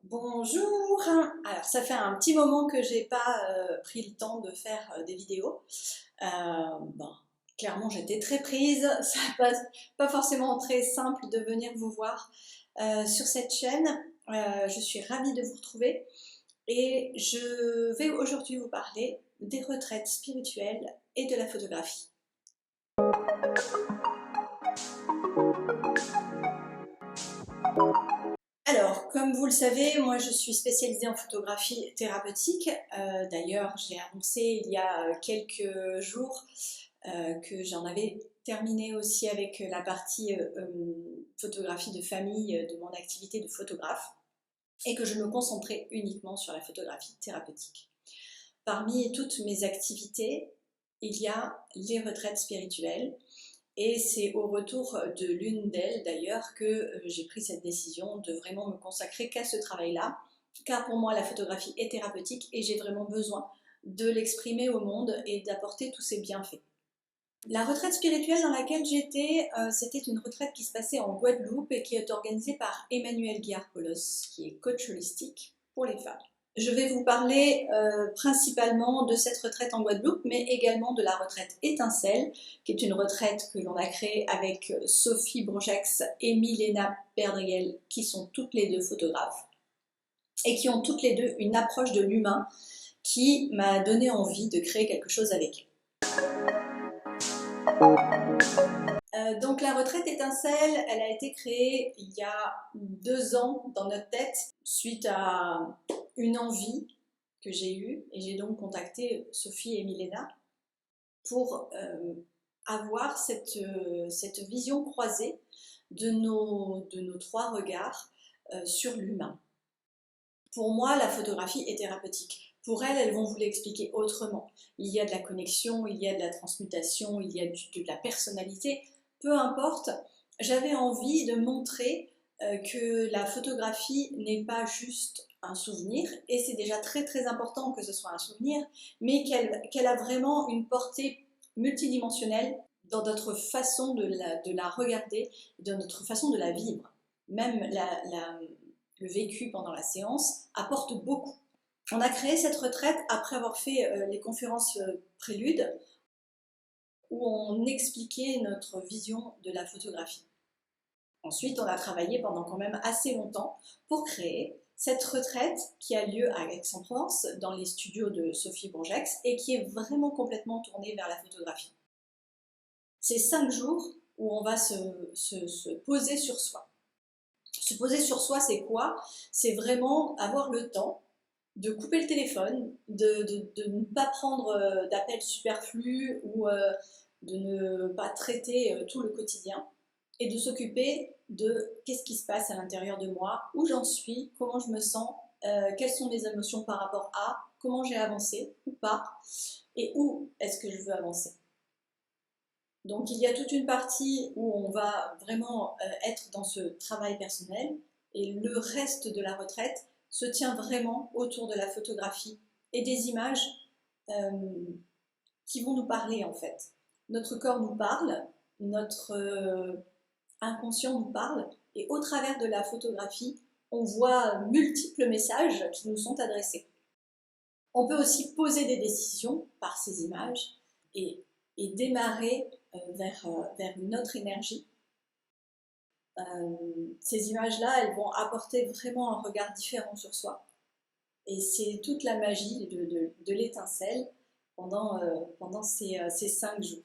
Bonjour! Alors ça fait un petit moment que j'ai pas pris le temps de faire des vidéos. Bon, clairement j'étais très prise, ça passe pas forcément très simple de venir vous voir sur cette chaîne. Je suis ravie de vous retrouver et je vais aujourd'hui vous parler des retraites spirituelles et de la photographie. Alors, comme vous le savez, moi je suis spécialisée en photographie thérapeutique. D'ailleurs, j'ai annoncé il y a quelques jours que j'en avais terminé aussi avec la partie photographie de famille de mon activité de photographe et que je me concentrais uniquement sur la photographie thérapeutique. Parmi toutes mes activités, il y a les retraites spirituelles. Et c'est au retour de l'une d'elles d'ailleurs que j'ai pris cette décision de vraiment me consacrer qu'à ce travail-là, car pour moi la photographie est thérapeutique et j'ai vraiment besoin de l'exprimer au monde et d'apporter tous ses bienfaits. La retraite spirituelle dans laquelle j'étais, c'était une retraite qui se passait en Guadeloupe et qui est organisée par Emmanuel Guiar-Polos, qui est coach holistique pour les femmes. Je vais vous parler principalement de cette retraite en Guadeloupe, mais également de la retraite Étincelle, qui est une retraite que l'on a créée avec Sophie Bronjax et Milena Perdriel, qui sont toutes les deux photographes, et qui ont toutes les deux une approche de l'humain qui m'a donné envie de créer quelque chose avec elles. Donc la retraite Étincelle, elle a été créée il y a 2 ans dans notre tête, suite à une envie que j'ai eue, et j'ai donc contacté Sophie et Milena pour avoir cette vision croisée de nos 3 regards sur l'humain. Pour moi, la photographie est thérapeutique. Pour elles, elles vont vous l'expliquer autrement. Il y a de la connexion, il y a de la transmutation, il y a de la personnalité, peu importe. J'avais envie de montrer que la photographie n'est pas juste un souvenir, et c'est déjà très très important que ce soit un souvenir, mais qu'elle a vraiment une portée multidimensionnelle dans notre façon de la regarder, dans notre façon de la vivre. Même le vécu pendant la séance apporte beaucoup. On a créé cette retraite après avoir fait les conférences préludes où on expliquait notre vision de la photographie. Ensuite, on a travaillé pendant quand même assez longtemps pour créer cette retraite qui a lieu à Aix-en-Provence, dans les studios de Sophie Bourgex, et qui est vraiment complètement tournée vers la photographie. C'est 5 jours où on va se poser sur soi. Se poser sur soi, c'est quoi? C'est vraiment avoir le temps de couper le téléphone, de ne pas prendre d'appels superflus ou de ne pas traiter tout le quotidien et de s'occuper de qu'est-ce qui se passe à l'intérieur de moi, où j'en suis, comment je me sens, quelles sont mes émotions par rapport à, comment j'ai avancé ou pas, et où est-ce que je veux avancer. Donc il y a toute une partie où on va vraiment être dans ce travail personnel, et le reste de la retraite se tient vraiment autour de la photographie et des images euh, qui vont nous parler en fait. Notre corps nous parle, notre inconscient nous parle, et au travers de la photographie, on voit multiples messages qui nous sont adressés. On peut aussi poser des décisions par ces images et démarrer vers une autre énergie. Ces images-là, elles vont apporter vraiment un regard différent sur soi. Et c'est toute la magie de l'étincelle pendant ces 5 jours.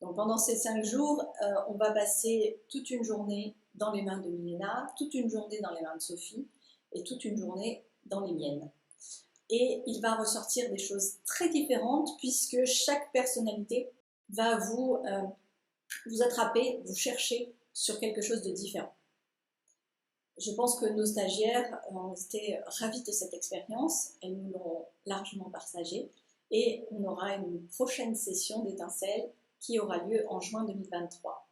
Donc pendant ces 5 jours, on va passer toute une journée dans les mains de Milena, toute une journée dans les mains de Sophie et toute une journée dans les miennes. Et il va ressortir des choses très différentes puisque chaque personnalité va vous attraper, vous chercher sur quelque chose de différent. Je pense que nos stagiaires ont été ravis de cette expérience, elles nous l'ont largement partagée, et on aura une prochaine session d'étincelles qui aura lieu en juin 2023.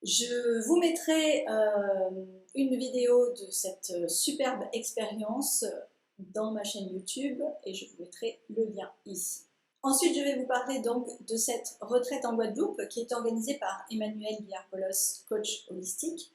Je vous mettrai une vidéo de cette superbe expérience dans ma chaîne YouTube et je vous mettrai le lien ici. Ensuite, je vais vous parler donc de cette retraite en Guadeloupe qui est organisée par Emmanuel Guiar-Polos, coach holistique.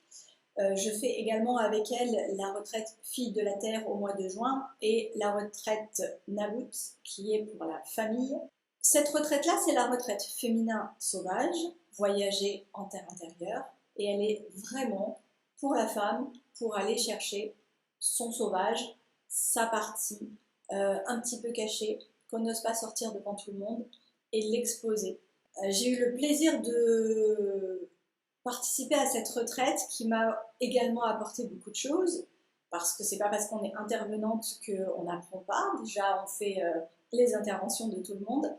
Je fais également avec elle la retraite Filles de la Terre au mois de juin et la retraite Nabout qui est pour la famille. Cette retraite-là, c'est la retraite féminin sauvage, voyager en terre intérieure, et elle est vraiment pour la femme, pour aller chercher son sauvage, sa partie un petit peu cachée, qu'on n'ose pas sortir devant tout le monde, et l'exposer. J'ai eu le plaisir de participer à cette retraite qui m'a également apporté beaucoup de choses, parce que c'est pas parce qu'on est intervenante qu'on n'apprend pas. Déjà, on fait les interventions de tout le monde.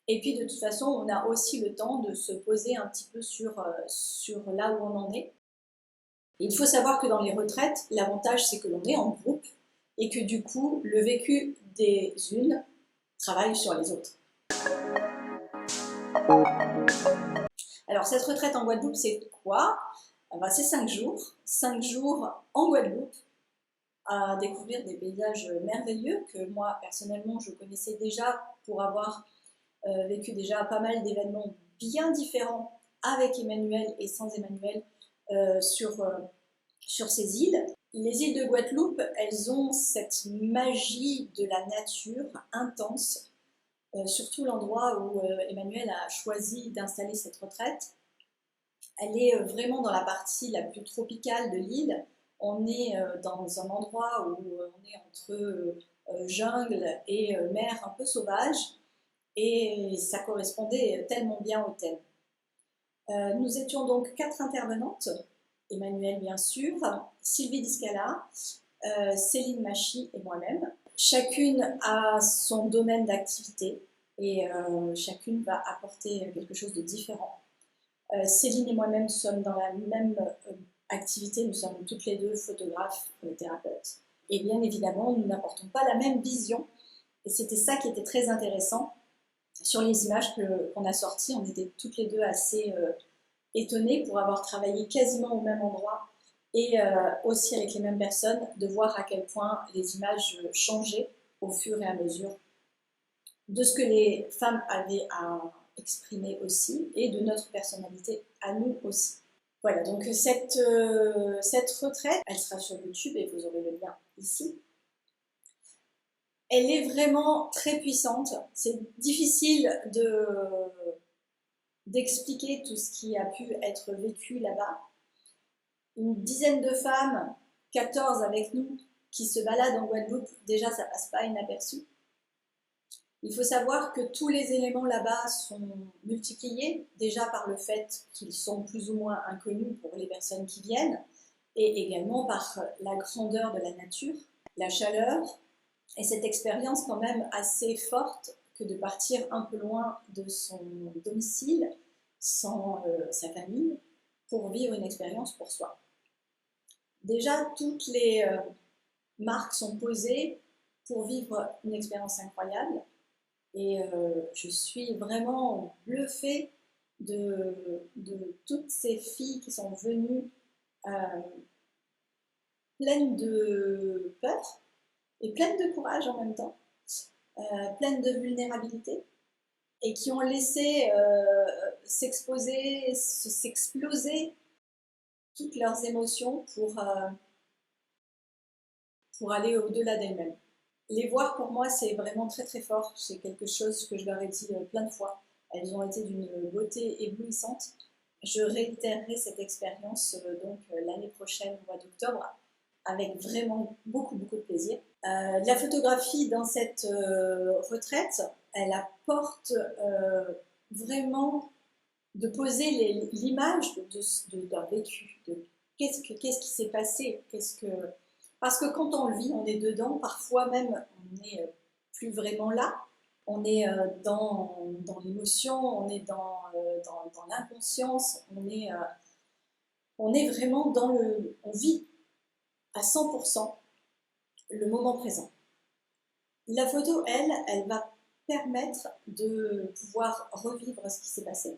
Et puis de toute façon, on a aussi le temps de se poser un petit peu sur là où on en est. Et il faut savoir que dans les retraites, l'avantage c'est que l'on est en groupe et que du coup, le vécu des unes travaille sur les autres. Alors cette retraite en Guadeloupe, c'est quoi? C'est 5 jours. 5 jours en Guadeloupe à découvrir des paysages merveilleux que moi, personnellement, je connaissais déjà pour avoir vécu déjà pas mal d'événements bien différents avec Emmanuel et sans Emmanuel sur ces îles. Les îles de Guadeloupe, elles ont cette magie de la nature intense, surtout l'endroit où Emmanuel a choisi d'installer cette retraite. Elle est vraiment dans la partie la plus tropicale de l'île. On est dans un endroit où on est entre jungle et mer un peu sauvage. Et ça correspondait tellement bien au thème. Nous étions donc 4 intervenantes, Emmanuel bien sûr, Sylvie Discala, Céline Machy et moi-même. Chacune a son domaine d'activité et chacune va apporter quelque chose de différent. Céline et moi-même sommes dans la même activité, nous sommes toutes les deux photographes et thérapeutes. Et bien évidemment, nous n'apportons pas la même vision et c'était ça qui était très intéressant. Sur les images qu'on a sorties, on était toutes les deux assez étonnées pour avoir travaillé quasiment au même endroit et aussi avec les mêmes personnes, de voir à quel point les images changeaient au fur et à mesure de ce que les femmes avaient à exprimer aussi et de notre personnalité à nous aussi. Voilà, donc cette retraite, elle sera sur YouTube et vous aurez le lien ici. Elle est vraiment très puissante. C'est difficile d'expliquer tout ce qui a pu être vécu là-bas. Une dizaine de femmes, 14 avec nous, qui se baladent en Guadeloupe, déjà ça passe pas inaperçu. Il faut savoir que tous les éléments là-bas sont multipliés, déjà par le fait qu'ils sont plus ou moins inconnus pour les personnes qui viennent, et également par la grandeur de la nature, la chaleur, et cette expérience quand même assez forte que de partir un peu loin de son domicile, sans sa famille, pour vivre une expérience pour soi. Déjà, toutes les marques sont posées pour vivre une expérience incroyable. Et je suis vraiment bluffée de toutes ces filles qui sont venues pleines de peur et pleines de courage en même temps, pleines de vulnérabilité et qui ont laissé s'exposer, s'exploser toutes leurs émotions pour aller au-delà d'elles-mêmes. Les voir pour moi c'est vraiment très très fort, c'est quelque chose que je leur ai dit plein de fois, elles ont été d'une beauté éblouissante. Je réitérerai cette expérience l'année prochaine au mois d'octobre avec vraiment beaucoup de plaisir. La photographie dans cette retraite, elle apporte vraiment de poser l'image d'un vécu, de qu'est-ce qui s'est passé, parce que quand on le vit, on est dedans, parfois même on n'est plus vraiment là, on est dans l'émotion, on est dans l'inconscience, on est vraiment on vit à 100% le moment présent. La photo, elle va permettre de pouvoir revivre ce qui s'est passé.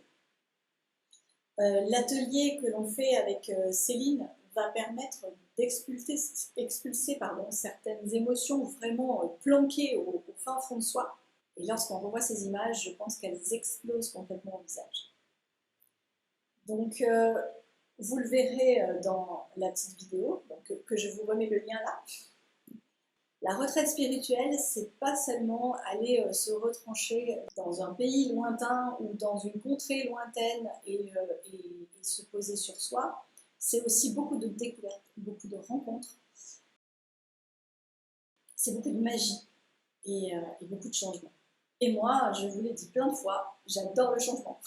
L'atelier que l'on fait avec Céline va permettre d'expulser certaines émotions vraiment planquées au fin fond de soi. Et lorsqu'on revoit ces images, je pense qu'elles explosent complètement au visage. Donc, Vous le verrez dans la petite vidéo, donc, que je vous remets le lien là. La retraite spirituelle, c'est pas seulement aller se retrancher dans un pays lointain ou dans une contrée lointaine et se poser sur soi. C'est aussi beaucoup de découvertes, beaucoup de rencontres. C'est beaucoup de magie et beaucoup de changements. Et moi, je vous l'ai dit plein de fois, j'adore le changement.